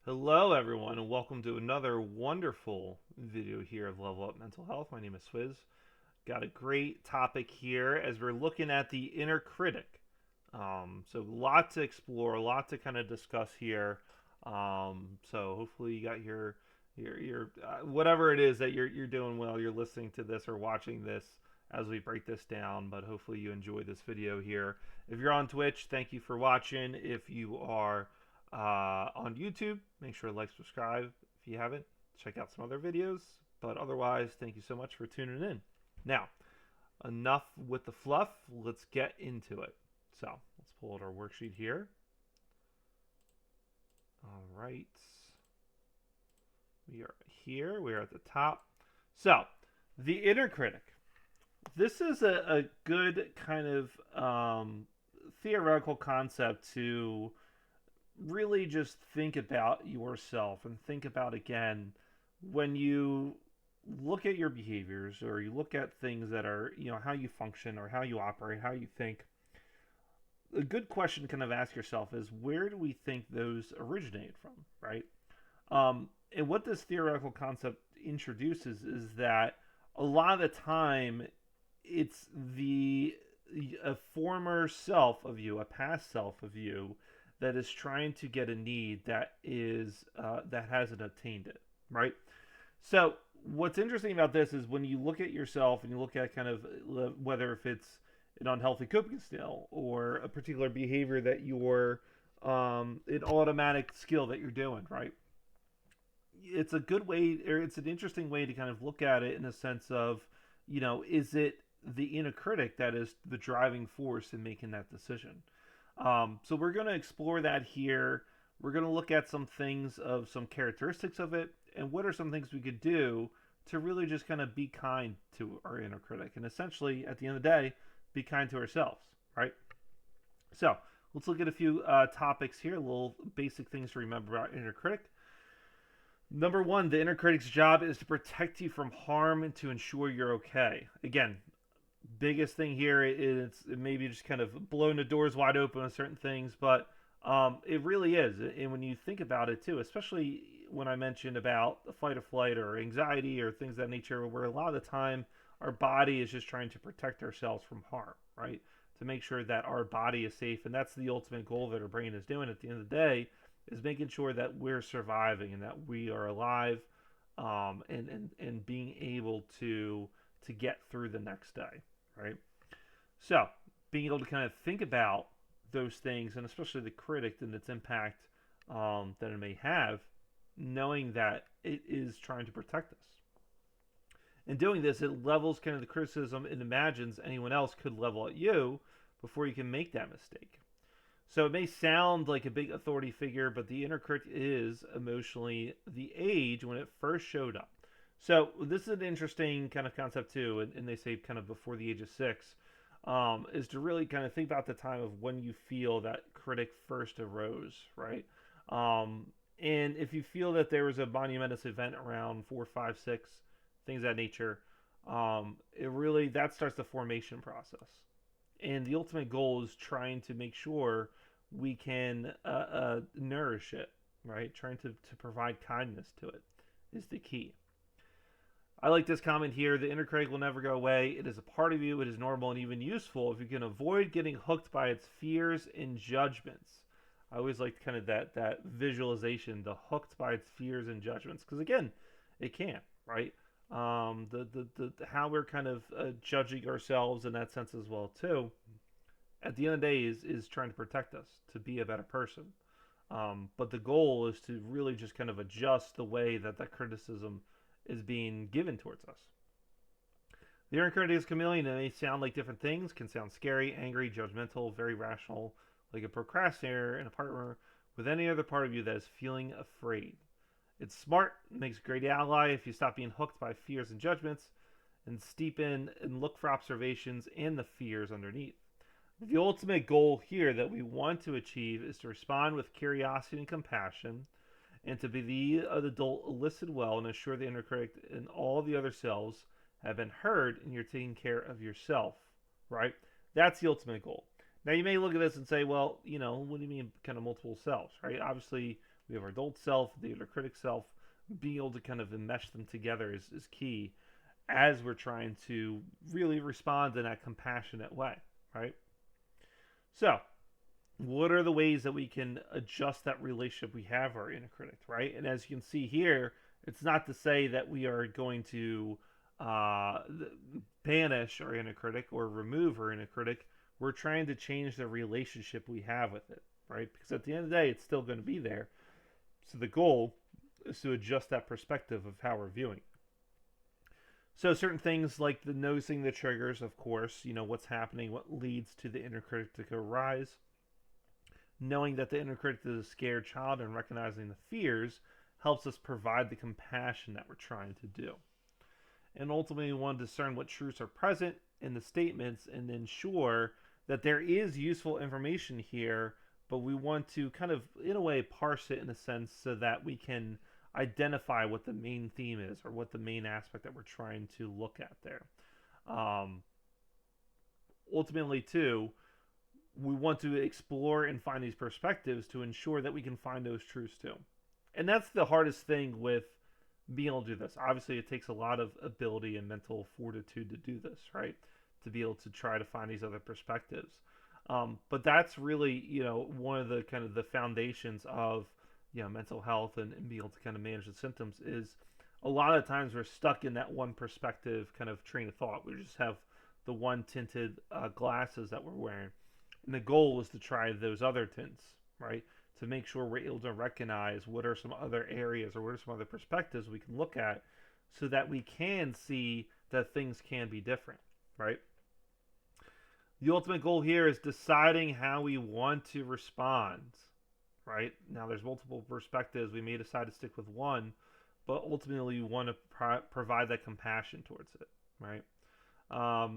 Hello, everyone, and welcome to another wonderful video here of Level Up Mental Health. My name is Swizz. Got a great topic here as we're looking at the inner critic. So, a lot to explore, a lot to kind of discuss here. So, hopefully, you got your whatever it is that you're doing while you're listening to this or watching this as we break this down. But hopefully, you enjoy this video here. If you're on Twitch, thank you for watching. If you are on YouTube, make sure to like, subscribe if you haven't. Check out some other videos. But otherwise, thank you so much for tuning in. Now, enough with the fluff. Let's get into it. So, let's pull out our worksheet here. All right. We are here. We are at the top. So, the inner critic. This is a good kind of theoretical concept to really just think about yourself and think about again when you look at your behaviors or you look at things that are, how you function or how you operate, how you think. A good question to kind of ask yourself is where do we think those originate from, right? And what this theoretical concept introduces is that a lot of the time it's a former self of you, a past self of you, that is trying to get a need that hasn't obtained it, right? So what's interesting about this is when you look at yourself and you look at kind of whether if it's an unhealthy coping skill or a particular behavior that you're an automatic skill that you're doing, right? It's a good way, or it's an interesting way to kind of look at it in a sense of, is it the inner critic that is the driving force in making that decision? So we're going to explore that here. We're going to look at some things of some characteristics of it, and what are some things we could do to really just kind of be kind to our inner critic, and essentially, at the end of the day, be kind to ourselves, right? So let's look at a few topics here, little basic things to remember about inner critic. Number one, the inner critic's job is to protect you from harm and to ensure you're okay. Again, biggest thing here is maybe just kind of blowing the doors wide open on certain things, but it really is. And when you think about it too, especially when I mentioned about the fight or flight or anxiety or things of that nature, where a lot of the time our body is just trying to protect ourselves from harm, right? To make sure that our body is safe, and that's the ultimate goal that our brain is doing at the end of the day, is making sure that we're surviving and that we are alive, and being able to get through the next day, right? So, being able to kind of think about those things, and especially the critic and its impact that it may have, knowing that it is trying to protect us. In doing this, it levels kind of the criticism it imagines anyone else could level at you before you can make that mistake. So it may sound like a big authority figure, but the inner critic is emotionally the age when it first showed up. So this is an interesting kind of concept too, and they say kind of before the age of 6, is to really kind of think about the time of when you feel that critic first arose, right? And if you feel that there was a monumentous event around 4, 5, 6, things of that nature, it really that starts the formation process. And the ultimate goal is trying to make sure we can nourish it, right? Trying to provide kindness to it is the key. I like this comment here. The inner critic will never go away. It is a part of you. It is normal and even useful if you can avoid getting hooked by its fears and judgments. I always like kind of that visualization, the hooked by its fears and judgments, because again, it can, right? The how we're kind of judging ourselves in that sense as well too. At the end of the day, is trying to protect us to be a better person. But the goal is to really just kind of adjust the way that that criticism is being given towards us. The inner critic is chameleon and may sound like different things, can sound scary, angry, judgmental, very rational, like a procrastinator in a partner with any other part of you that is feeling afraid. It's smart, makes a great ally if you stop being hooked by fears and judgments and steep in and look for observations and the fears underneath. The ultimate goal here that we want to achieve is to respond with curiosity and compassion, and to be the adult listen well and assure the inner critic and all the other selves have been heard and you're taking care of yourself, right? That's the ultimate goal. Now, you may look at this and say, well, what do you mean kind of multiple selves, right? Obviously, We have our adult self, the inner critic self. Being able to kind of enmesh them together is key as we're trying to really respond in that compassionate way, right? So, what are the ways that we can adjust that relationship we have our inner critic, right? And as you can see here, it's not to say that we are going to uh, banish our inner critic or remove our inner critic. We're trying to change the relationship we have with it, right? Because at the end of the day, it's still going to be there. So the goal is to adjust that perspective of how we're viewing it. So certain things like the noticing the triggers, of course, what's happening, what leads to the inner critic to arise, knowing that the inner critic is a scared child and recognizing the fears helps us provide the compassion that we're trying to do. And ultimately, we want to discern what truths are present in the statements and ensure that there is useful information here, but we want to kind of, in a way, parse it in a sense so that we can identify what the main theme is or what the main aspect that we're trying to look at there. Ultimately, too, we want to explore and find these perspectives to ensure that we can find those truths too. And that's the hardest thing with being able to do this. Obviously, it takes a lot of ability and mental fortitude to do this, right? To be able to try to find these other perspectives. But that's really, one of the kind of the foundations of, mental health and being able to kind of manage the symptoms is a lot of times we're stuck in that one perspective kind of train of thought. We just have the one tinted glasses that we're wearing. And the goal is to try those other tints, right? To make sure we're able to recognize what are some other areas or what are some other perspectives we can look at so that we can see that things can be different, right? The ultimate goal here is deciding how we want to respond, right? Now, there's multiple perspectives. We may decide to stick with one, but ultimately, we want to provide that compassion towards it, right?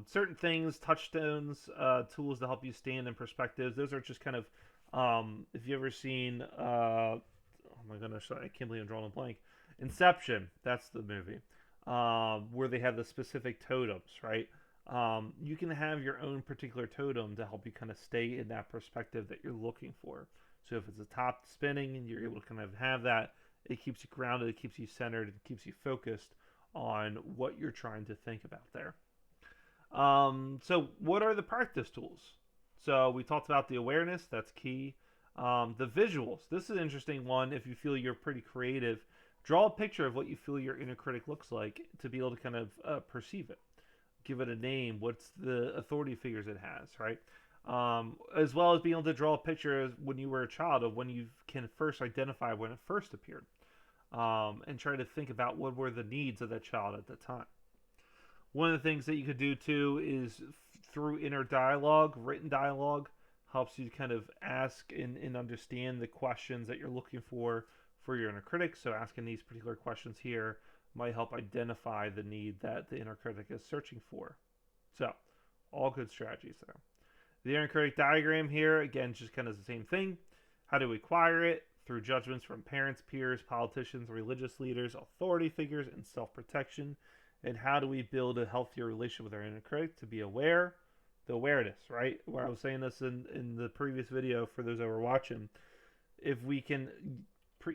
Certain things, touchstones, tools to help you stand in perspectives. Those are just kind of, if you've ever seen, oh my goodness, I can't believe I'm drawing a blank. Inception, that's the movie, where they have the specific totems, right? You can have your own particular totem to help you kind of stay in that perspective that you're looking for. So if it's a top spinning and you're able to kind of have that, it keeps you grounded, it keeps you centered, it keeps you focused on what you're trying to think about there. So what are the practice tools? So we talked about the awareness, that's key. The visuals, this is an interesting one. If you feel you're pretty creative, draw a picture of what you feel your inner critic looks like to be able to kind of perceive it. Give it a name. What's the authority figures it has, right? As well as being able to draw a picture when you were a child of when you can first identify when it first appeared, and try to think about what were the needs of that child at the time. One of the things that you could do too is through inner dialogue, written dialogue, helps you kind of ask and understand the questions that you're looking for your inner critic. So asking these particular questions here might help identify the need that the inner critic is searching for. So, all good strategies there. The inner critic diagram here, again, just kind of the same thing. How do we acquire it? Through judgments from parents, peers, politicians, religious leaders, authority figures, and self-protection. And how do we build a healthier relationship with our inner critic? To be aware, the awareness, right? Where I was saying this in the previous video for those that were watching. If we can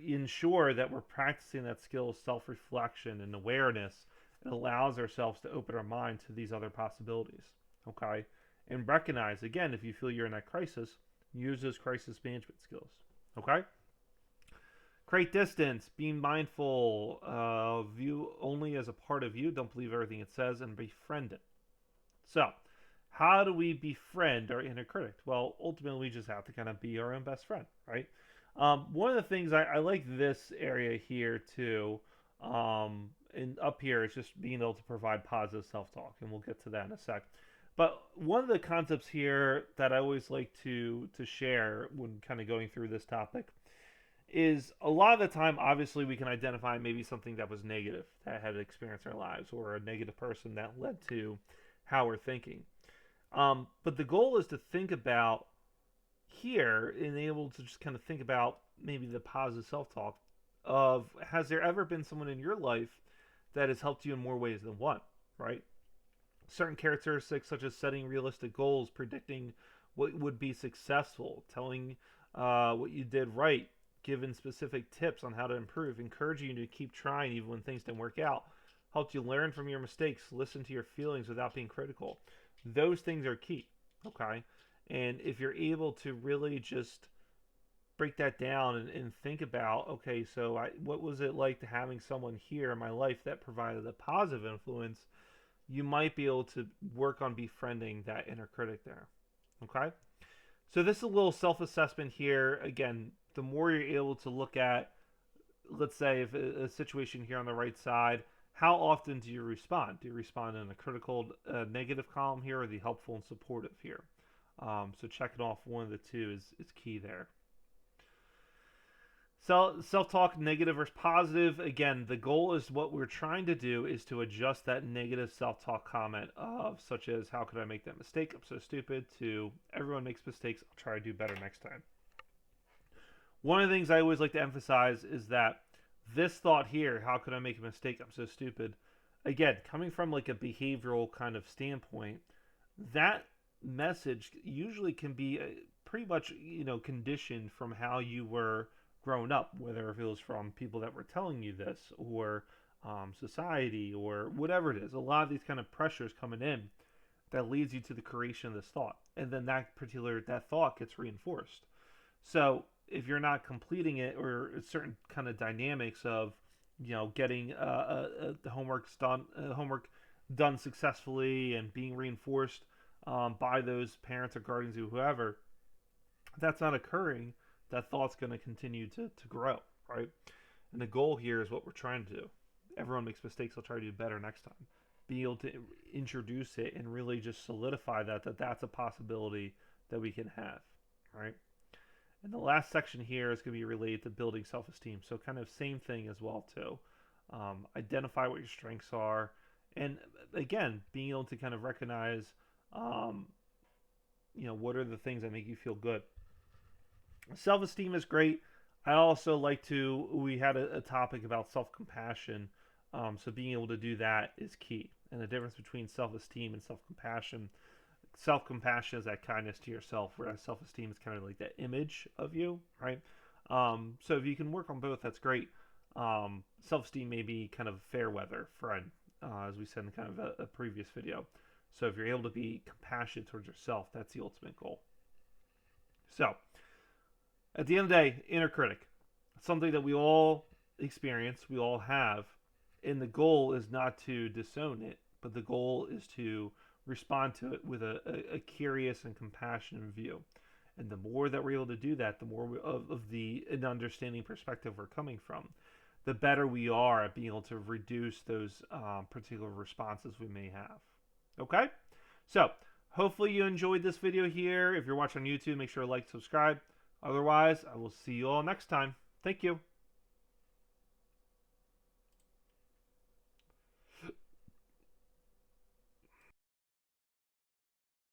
ensure that we're practicing that skill of self-reflection and awareness, it allows ourselves to open our mind to these other possibilities, okay? And recognize, again, if you feel you're in that crisis, use those crisis management skills, okay? Create distance, be mindful, view only as a part of you, don't believe everything it says, and befriend it. So, how do we befriend our inner critic? Well, ultimately, we just have to kind of be our own best friend, right? One of the things I like this area here too, and up here is just being able to provide positive self-talk, and we'll get to that in a sec. But one of the concepts here that I always like to share when kind of going through this topic is a lot of the time, obviously, we can identify maybe something that was negative that had experienced in our lives or a negative person that led to how we're thinking. But the goal is to think about here and able to just kind of think about maybe the positive self-talk of, has there ever been someone in your life that has helped you in more ways than one, right? Certain characteristics such as setting realistic goals, predicting what would be successful, telling what you did right, given specific tips on how to improve, encouraging you to keep trying even when things didn't work out, helped you learn from your mistakes, listen to your feelings without being critical. Those things are key, okay? And if you're able to really just break that down and think about, okay, so what was it like to having someone here in my life that provided a positive influence, you might be able to work on befriending that inner critic there, okay? So this is a little self-assessment here. Again, the more you're able to look at, let's say, if a situation here on the right side, how often do you respond? Do you respond in a critical, negative column here, or the helpful and supportive here? So checking off one of the two is key there. Self-talk, negative versus positive. Again, the goal is what we're trying to do is to adjust that negative self-talk comment of such as, how could I make that mistake? I'm so stupid, to everyone makes mistakes. I'll try to do better next time. One of the things I always like to emphasize is that this thought here, how could I make a mistake? I'm so stupid. Again, coming from like a behavioral kind of standpoint, that message usually can be pretty much, conditioned from how you were grown up, whether if it was from people that were telling you this, or society, or whatever it is. A lot of these kind of pressures coming in that leads you to the creation of this thought, and then that thought gets reinforced. So if you're not completing it, or certain kind of dynamics of getting the homework done successfully and being reinforced by those parents or guardians or whoever, if that's not occurring, that thought's going to continue to grow, right? And the goal here is what we're trying to do. Everyone makes mistakes. I'll try to do better next time. Being able to introduce it and really just solidify that's a possibility that we can have, right? And the last section here is going to be related to building self-esteem. So kind of same thing as well too. Identify what your strengths are, and again, being able to kind of recognize, what are the things that make you feel good. Self-esteem is great. I also we had a topic about self-compassion. So being able to do that is key. And the difference between self-esteem and self-compassion. Self-compassion is that kindness to yourself, whereas self-esteem is kind of like that image of you, right? So if you can work on both, that's great. Self-esteem may be kind of fair weather friend, as we said in kind of a previous video. So if you're able to be compassionate towards yourself, that's the ultimate goal. So at the end of the day, inner critic, something that we all experience, we all have, and the goal is not to disown it, but the goal is to respond to it with a curious and compassionate view. And the more that we're able to do that, the more of an understanding perspective we're coming from, the better we are at being able to reduce those particular responses we may have. Okay? So, hopefully you enjoyed this video here. If you're watching on YouTube, make sure to like, subscribe. Otherwise, I will see you all next time. Thank you.